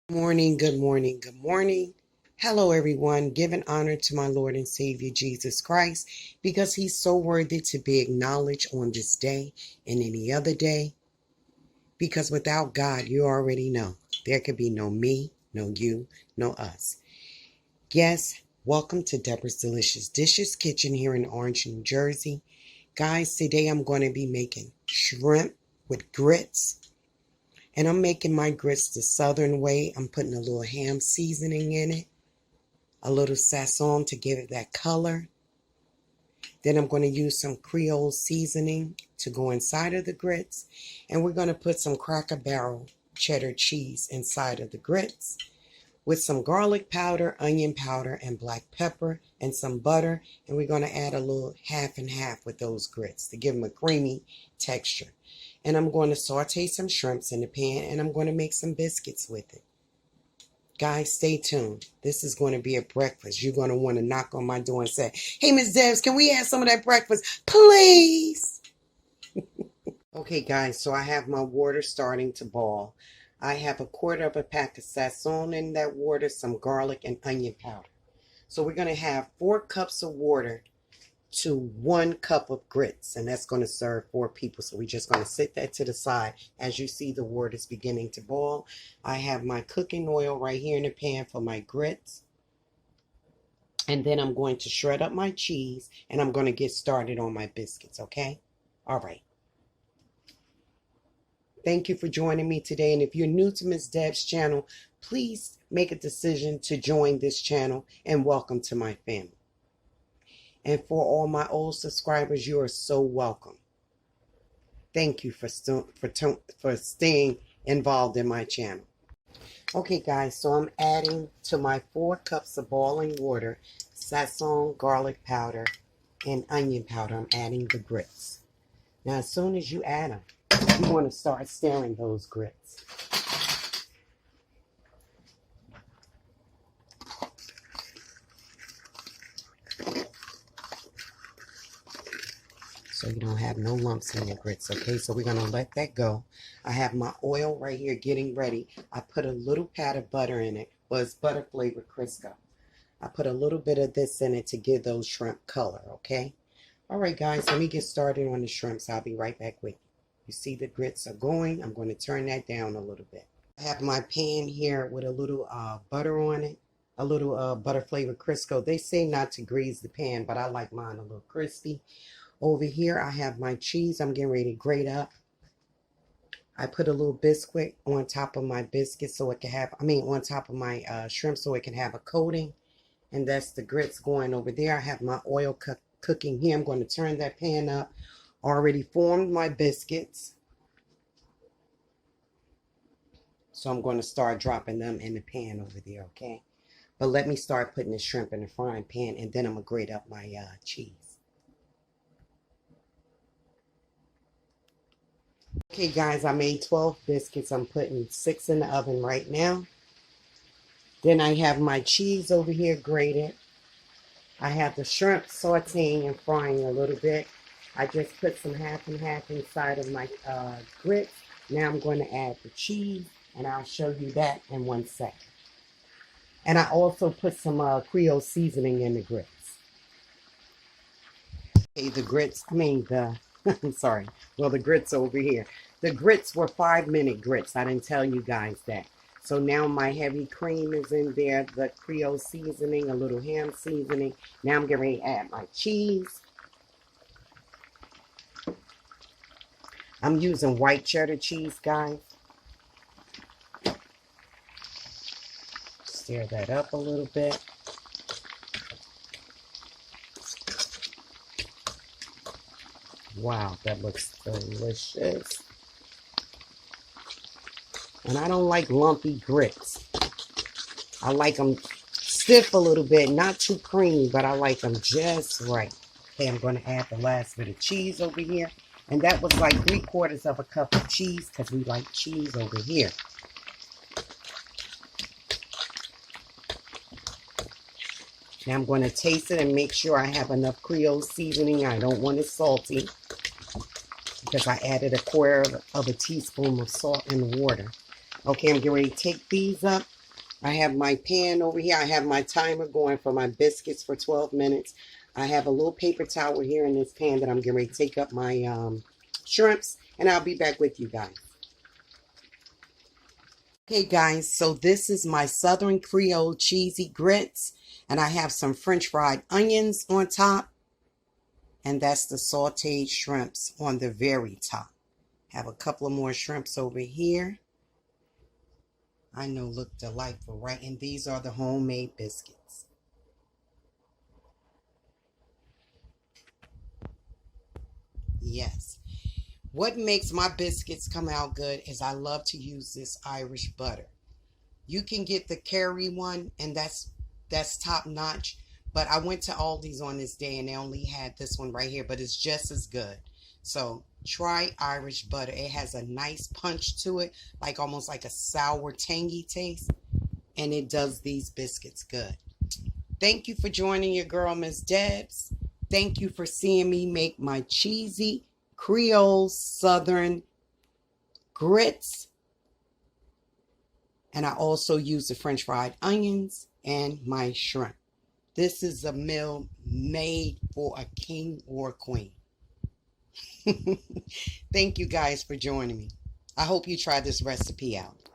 Morning, good morning, good morning. Hello, everyone. Giving honor to my Lord and Savior Jesus Christ because He's so worthy to be acknowledged on this day and any other day. Because without God, you already know there could be no me, no you, no us. Yes, welcome to Deborah's Delicious Dishes Kitchen here in Orange, New Jersey. Guys, today I'm going to be making shrimp with grits. And I'm making my grits the southern way. I'm putting a little ham seasoning in it, a little sazon to give it that color. Then I'm going to use some Creole seasoning to go inside of the grits. And we're going to put some Cracker Barrel cheddar cheese inside of the grits with some garlic powder, onion powder, and black pepper and some butter. And we're going to add a little half and half with those grits to give them a creamy texture. And I'm going to saute some shrimps in the pan, and I'm going to make some biscuits with it. Guys, stay tuned. This is going to be a breakfast. You're going to want to knock on my door and say, "Hey, Miss Debs, can we have some of that breakfast, please?" Okay, guys, so I have my water starting to boil. I have a quarter of a pack of sazon in that water, some garlic and onion powder. So we're going to have 4 cups of water to 1 cup of grits, and that's going to serve 4 people. So we're just going to set that to the side. As you see, the water is beginning to boil. I have my cooking oil right here in the pan for my grits, and then I'm going to shred up my cheese, and I'm going to get started on my biscuits. Okay, all right. Thank you for joining me today, and if you're new to Miss Deb's channel, please make a decision to join this channel, and welcome to my family. And for all my old subscribers, you are so welcome. Thank you for staying involved in my channel. Okay, guys, so I'm adding to my 4 cups of boiling water, sazon, garlic powder, and onion powder. I'm adding the grits. Now, as soon as you add them, you want to start stirring those grits. So you don't have no lumps in your grits, okay? So we're going to let that go. I have my oil right here getting ready. I put a little pat of butter in it. Well, it's butter flavored Crisco. I put a little bit of this in it to give those shrimp color, okay? All right, guys, let me get started on the shrimps. I'll be right back with you. You see the grits are going. I'm going to turn that down a little bit. I have my pan here with a little butter on it, a little butter flavored Crisco. They say not to grease the pan, but I like mine a little crispy. Over here, I have my cheese. I'm getting ready to grate up. I put a little biscuit on top of my biscuit so it can have, on top of my shrimp so it can have a coating. And that's the grits going over there. I have my oil cooking here. I'm going to turn that pan up. Already formed my biscuits. So I'm going to start dropping them in the pan over there, okay? But let me start putting the shrimp in the frying pan, and then I'm going to grate up my cheese. Okay, guys, I made 12 biscuits. I'm putting 6 in the oven right now. Then I have my cheese over here grated. I have the shrimp sauteing and frying a little bit. I just put some half and half inside of my grits. Now I'm going to add the cheese, and I'll show you that in 1 second. And I also put some Creole seasoning in the grits. Okay, I'm sorry. Well, the grits over here. The grits were 5-minute grits. I didn't tell you guys that. So now my heavy cream is in there, the Creole seasoning, a little ham seasoning. Now I'm getting ready to add my cheese. I'm using white cheddar cheese, guys. Stir that up a little bit. Wow, that looks delicious. And I don't like lumpy grits. I like them stiff a little bit, not too creamy, but I like them just right. Okay, I'm going to add the last bit of cheese over here. And that was like 3/4 of a cup of cheese because we like cheese over here. Now I'm going to taste it and make sure I have enough Creole seasoning. I don't want it salty because I added 1/4 of a teaspoon of salt in the water. Okay, I'm getting ready to take these up. I have my pan over here. I have my timer going for my biscuits for 12 minutes. I have a little paper towel here in this pan that I'm getting ready to take up my shrimps, and I'll be back with you guys. Okay, guys, so this is my Southern Creole cheesy grits, and I have some French fried onions on top, and that's the sauteed shrimps on the very top. Have a couple of more shrimps over here. I know look delightful, right? And these are the homemade biscuits. Yes. What makes my biscuits come out good is I love to use this Irish butter. You can get the Kerry one, and that's top notch. But I went to Aldi's on this day, and they only had this one right here, but it's just as good. So try Irish butter. It has a nice punch to it, like almost like a sour, tangy taste, and it does these biscuits good. Thank you for joining your girl, Miss Debs. Thank you for seeing me make my cheesy Creole Southern grits. And I also use the French fried onions and my shrimp. This is a meal made for a king or a queen. Thank you guys for joining me. I hope you try this recipe out.